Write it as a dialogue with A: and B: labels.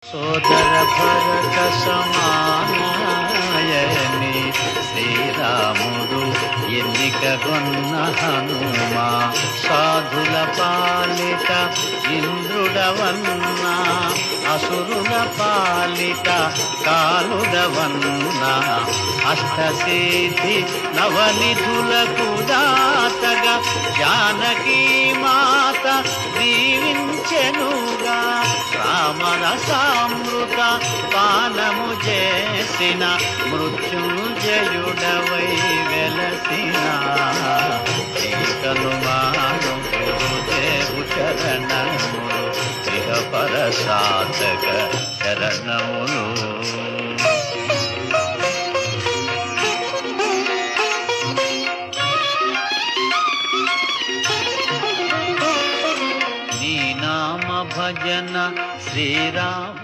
A: సోదర భరత సమానయని శ్రీరాముడు ఎన్నికగొన్న హనుమా సాధుల పాలిట ఇంద్రుడవన్నా అసురుల పాలిట కాలుడవన్నా అష్టసిద్ధి నవనిధులకు దాతగా జానకీ మాత దీవించెనుగా రామరసామృత పానము చేసిన మృత్యుంజయుడవై వెలసిన చీకలు మాను గురుదేవు శరణములు ఇహపర సాధక శరణములు. భజన శ్రీరామ